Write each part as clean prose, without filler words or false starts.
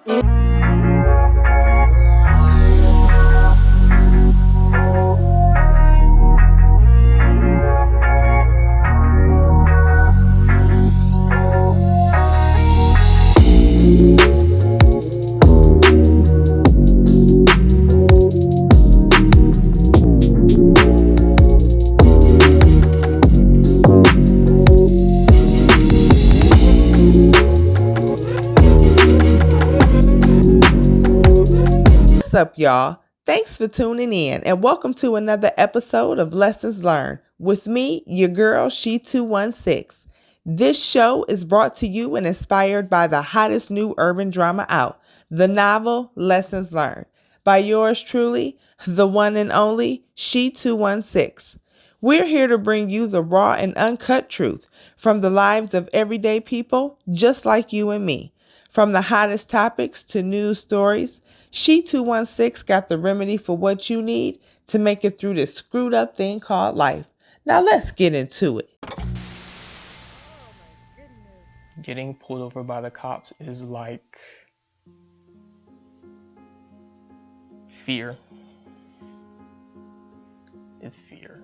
What's up, y'all? Thanks for tuning in and welcome to another episode of Lessons Learned with me, your girl, She216. This show is brought to you and inspired by the hottest new urban drama out, the novel Lessons Learned, by yours truly, the one and only She216. We're here to bring you the raw and uncut truth from the lives of everyday people just like you and me. From the hottest topics to news stories, She216 got the remedy for what you need to make it through this screwed up thing called life. Now let's get into it. Getting pulled over by the cops is like fear. It's fear.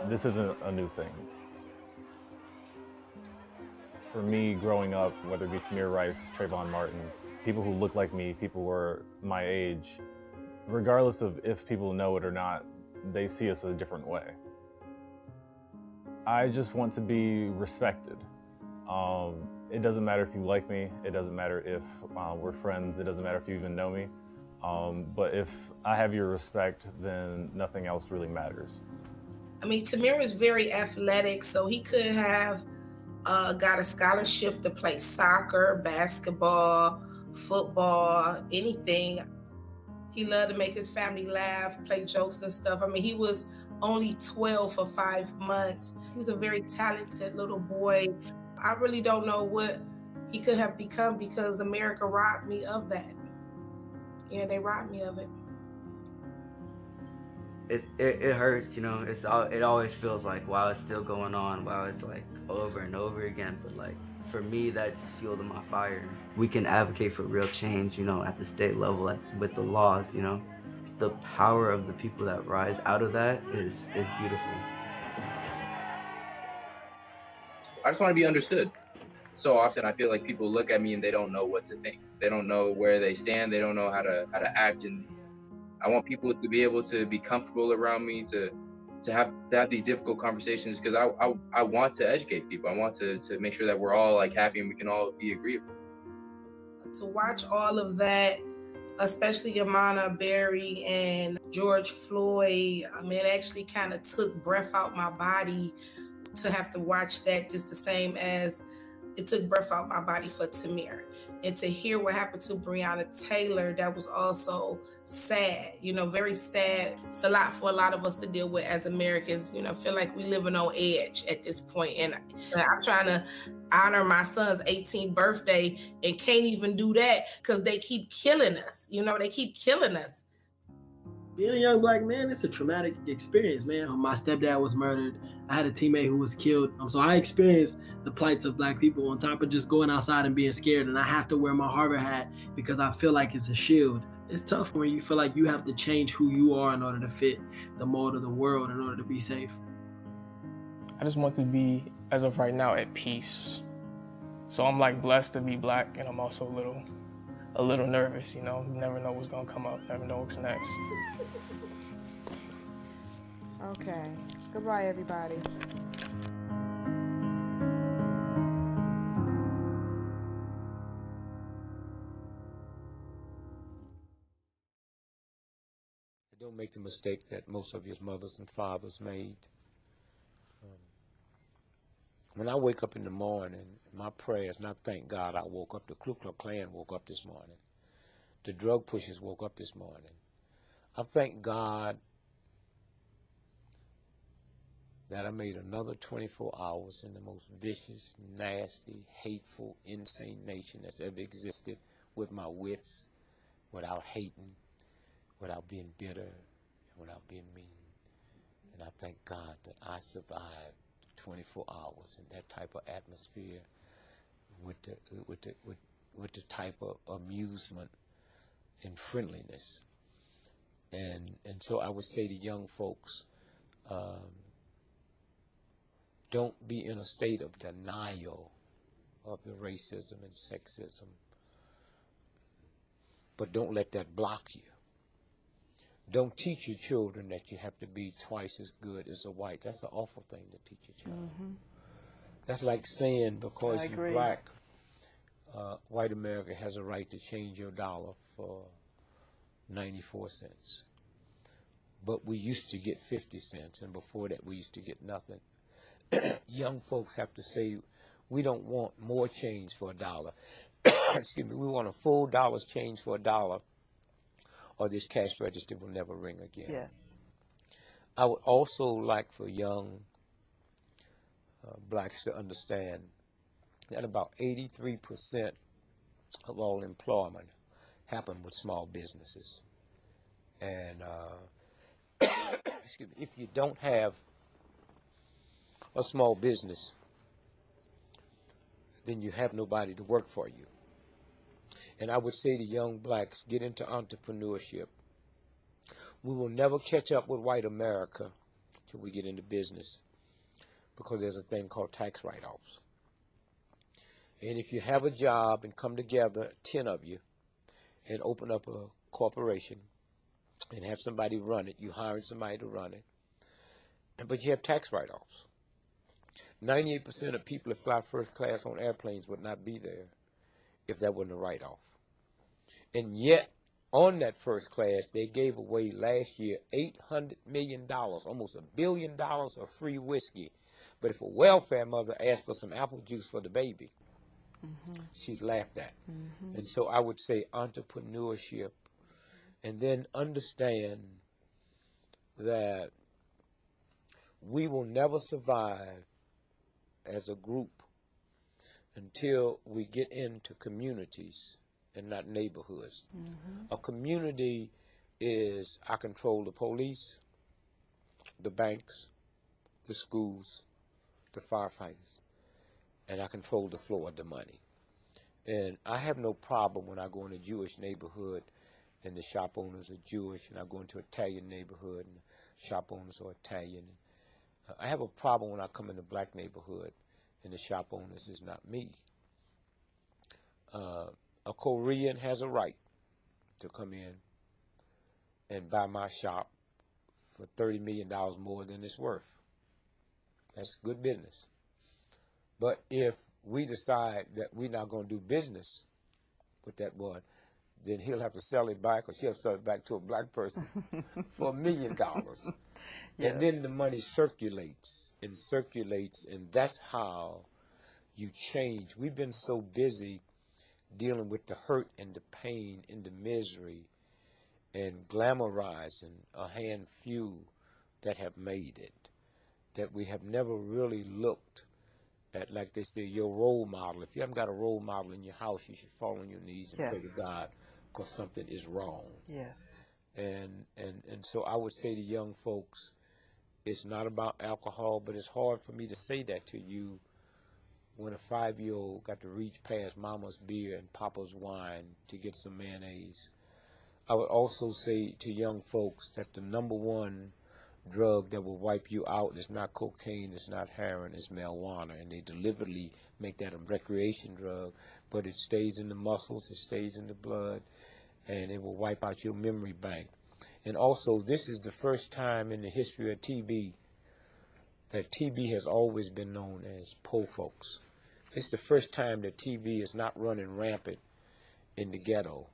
This isn't a new thing. For me, growing up, whether it be Tamir Rice, Trayvon Martin, people who look like me, people who are my age, regardless of if people know it or not, they see us a different way. I just want to be respected. It doesn't matter if you like me, it doesn't matter if we're friends, it doesn't matter if you even know me. But if I have your respect, then nothing else really matters. I mean, Tamir is very athletic, so he could have got a scholarship to play soccer, basketball, football, anything. He loved to make his family laugh, play jokes and stuff. I mean, he was only 12 for 5 months. He's a very talented little boy. I really don't know what he could have become because America robbed me of that. Yeah, they robbed me of it. It hurts, you know. It always feels like wow, it's still going on. Wow, it's like over and over again. But like for me, that's fuel to my fire. We can advocate for real change, you know, at the state level, with the laws, you know. The power of the people that rise out of that is beautiful. I just want to be understood. So often I feel like people look at me and they don't know what to think. They don't know where they stand. They don't know how to act. And I want people to be able to be comfortable around me, to have these difficult conversations, because I want to educate people. I want to make sure that we're all like happy and we can all be agreeable. To watch all of that, especially Amana Berry and George Floyd, I mean, it actually kind of took breath out my body to have to watch that, just the same as it took breath out my body for Tamir. And to hear what happened to Breonna Taylor, that was also sad, you know, very sad. It's a lot for a lot of us to deal with as Americans, you know, feel like we living on edge at this point. And I'm trying to honor my son's 18th birthday and can't even do that because they keep killing us. You know, they keep killing us. Being a young black man, it's a traumatic experience, man. My stepdad was murdered. I had a teammate who was killed. So I experienced the plights of black people on top of just going outside and being scared. And I have to wear my Harvard hat because I feel like it's a shield. It's tough when you feel like you have to change who you are in order to fit the mold of the world in order to be safe. I just want to be, as of right now, at peace. So I'm like blessed to be black, and I'm also a little nervous, you know. You never know what's gonna come up, never know what's next. Okay, goodbye everybody. Don't make the mistake that most of your mothers and fathers made. When I wake up in the morning, my prayers, and I thank God I woke up, the Ku Klux Klan woke up this morning. The drug pushers woke up this morning. I thank God that I made another 24 hours in the most vicious, nasty, hateful, insane nation that's ever existed with my wits, without hating, without being bitter, and without being mean. And I thank God that I survived 24 hours in that type of atmosphere with the type of amusement and friendliness. And so I would say to young folks, don't be in a state of denial of the racism and sexism, but don't let that block you. Don't teach your children that you have to be twice as good as a white. That's an awful thing to teach your child. That's like saying because you're black, white America has a right to change your dollar for 94 cents. But we used to get 50 cents, and before that we used to get nothing. Young folks have to say, we don't want more change for $1. Excuse me, we want a full dollar's change for $1, or this cash register will never ring again. Yes. I would also like for young blacks to understand that about 83% of all employment happen with small businesses. And excuse me, if you don't have a small business, then you have nobody to work for you. And I would say to young blacks, get into entrepreneurship. We will never catch up with white America till we get into business, because there's a thing called tax write-offs. And if you have a job and come together, 10 of you, and open up a corporation and have somebody run it, you hiring somebody to run it, but you have tax write-offs. 98% of people that fly first class on airplanes would not be there if that wasn't a write-off. And yet, on that first class, they gave away last year $800 million, almost $1 billion of free whiskey. But if a welfare mother asked for some apple juice for the baby, she's laughed at. And so I would say entrepreneurship, and then understand that we will never survive as a group until we get into communities and not neighborhoods. A community is, I control the police, the banks, the schools, the firefighters, and I control the flow of the money. And I have no problem when I go in a Jewish neighborhood and the shop owners are Jewish, and I go into an Italian neighborhood and the shop owners are Italian. I have a problem when I come in a black neighborhood and the shop owners is not me. A Korean has a right to come in and buy my shop for $30 million more than it's worth. That's good business. But if we decide that we're not going to do business with that one, then he'll have to sell it back, or she'll sell it back to a black person for $1 million. And then the money circulates, and that's how you change. We've been so busy dealing with the hurt and the pain and the misery and glamorizing a handful that have made it, that we have never really looked at, like they say, your role model. If you haven't got a role model in your house, you should fall on your knees and pray to God, because something is wrong. Yes. And so I would say to young folks, it's not about alcohol, but it's hard for me to say that to you when a 5-year-old got to reach past mama's beer and papa's wine to get some mayonnaise. I would also say to young folks that the #1 drug that will wipe you out is not cocaine, it's not heroin, it's marijuana. And they deliberately make that a recreation drug, but it stays in the muscles, it stays in the blood, and it will wipe out your memory bank. And also, this is the first time in the history of TB that TB has always been known as poor folks. It's the first time that TB is not running rampant in the ghetto.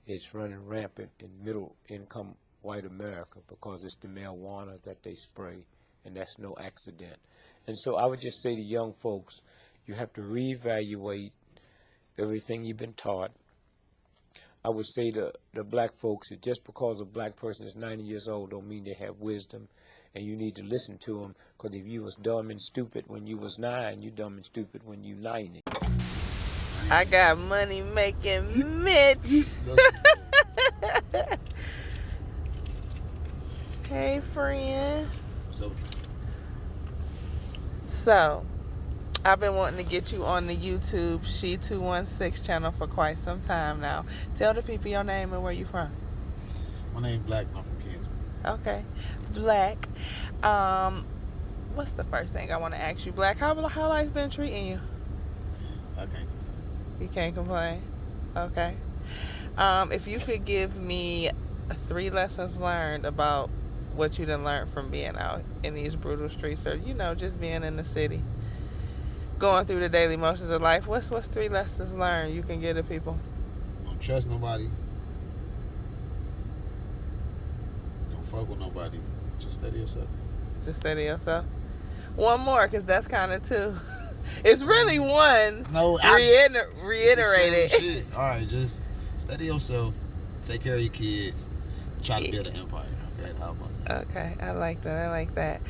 It's running rampant in middle-income white America, because it's the marijuana that they spray, and that's no accident. And so I would just say to young folks, you have to reevaluate everything you've been taught. I would say to the black folks that just because a black person is 90 years old don't mean they have wisdom, and you need to listen to them, because if you was dumb and stupid when you was 9, you dumb and stupid when you 90. I got money making Mitch. friend. So, So, I've been wanting to get you on the YouTube She216 channel for quite some time now. Tell the people your name and where you from. my name Black, and I'm from Kansas. Okay, Black. What's the first thing I want to ask you, Black? How life been treating you? Okay. You can't complain. Okay. If you could give me 3 lessons learned about what you done learned from being out in these brutal streets, or just being in the city, going through the daily motions of life. What's 3 lessons learned you can give to people? Don't trust nobody. Don't fuck with nobody. Just steady yourself. Just steady yourself. One more, because that's kind of 2. It's really 1. No, Reiterate it. Shit. All right, just steady yourself. Take care of your kids. Try to build an empire. Okay, how about that? Okay, I like that.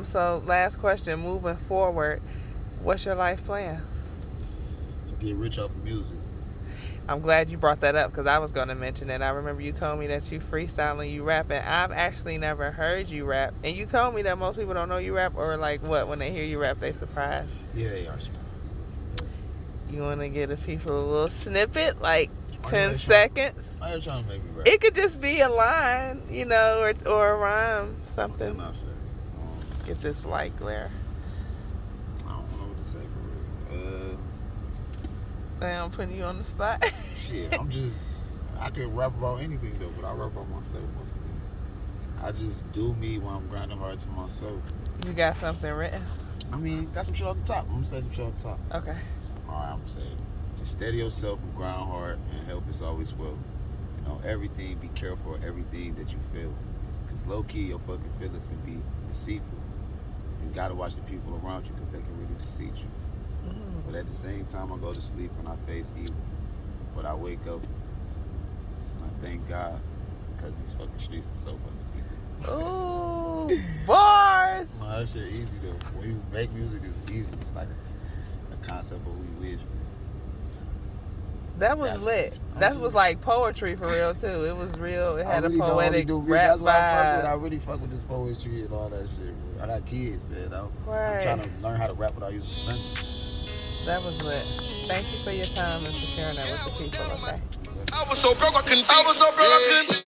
So last question. Moving forward, what's your life plan? To get rich off of music. I'm glad you brought that up, because I was going to mention it. I remember you told me that you freestyling, you rapping. I've actually never heard you rap. And you told me that most people don't know you rap, or like what, when they hear you rap, they surprised. Yeah, they are surprised. You want to give the people a little snippet, like 10 seconds? Why are you trying to make me rap? It could just be a line, or a rhyme, something. What can I say? Get this light glare. I don't know what to say for real. I'm putting you on the spot. Shit, I could rap about anything though, but I rap about myself once again. I just do me when I'm grinding hard to myself. You got something written? I mean, got some shit off the top. I'm gonna say some shit off the top. Okay. Alright, I'm gonna say it. Just steady yourself and grind hard, and health is always well. Everything, be careful of everything that you feel. Because low key, your fucking feelings can be deceitful. You gotta watch the people around you, because they can really deceive you. But at the same time, I go to sleep and I face evil. But I wake up and I thank God, because these fucking streets are so fucking evil. Ooh, bars! No, that shit easy though. When you make music, it's easy. It's like a concept of who you is. That was lit. That was like poetry for real too. It was real. It had really a poetic rap that's why vibe. I really fuck with this poetry and all that shit. Bro. I got kids, man. I'm Right. trying to learn how to rap without using language. That was lit. Thank you for your time and for sharing that with the people. Okay. I was so broke I couldn't